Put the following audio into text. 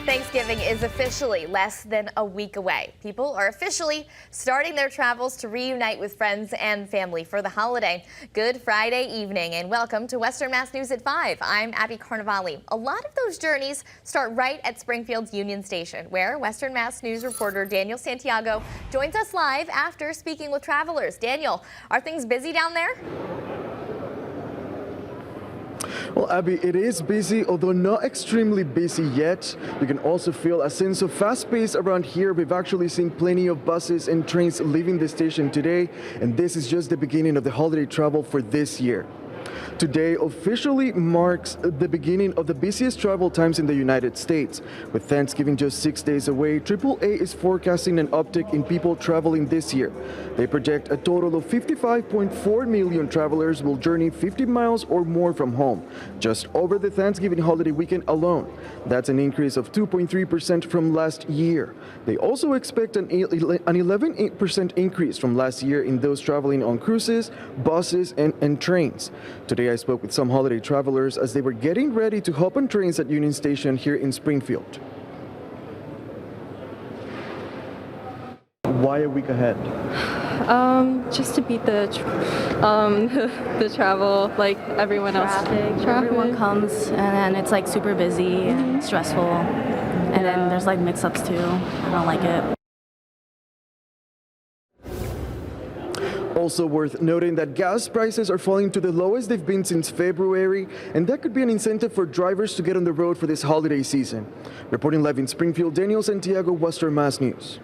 Thanksgiving is officially less than a week away. People are officially starting their travels to reunite with friends and family for the holiday. Good Friday evening and welcome to Western Mass News at 5. I'm Abby Carnevale. A lot of those journeys start right at Springfield's Union Station, where Western Mass News reporter Daniel Santiago joins us live after speaking with travelers. Daniel, are things busy down there? Well, Abby, it is busy, although not extremely busy yet. You can also feel a sense of fast pace around here. We've actually seen plenty of buses and trains leaving the station today, and this is just the beginning of the holiday travel for this year. Today officially marks the beginning of the busiest travel times in the United States. With Thanksgiving just 6 days away, AAA is forecasting an uptick in people traveling this year. They project a total of 55.4 million travelers will journey 50 miles or more from home, just over the Thanksgiving holiday weekend alone. That's an increase of 2.3% from last year. They also expect an 11% increase from last year in those traveling on cruises, buses, and trains. Today I spoke with some holiday travelers as they were getting ready to hop on trains at Union Station here in Springfield. Why a week ahead? Just to beat the the travel like everyone else. Traffic. Everyone comes and then it's like super busy and stressful, and then there's like mix-ups too. I don't like it. Also worth noting that gas prices are falling to the lowest they've been since February, and that could be an incentive for drivers to get on the road for this holiday season. Reporting live in Springfield, Daniel Santiago, Western Mass News.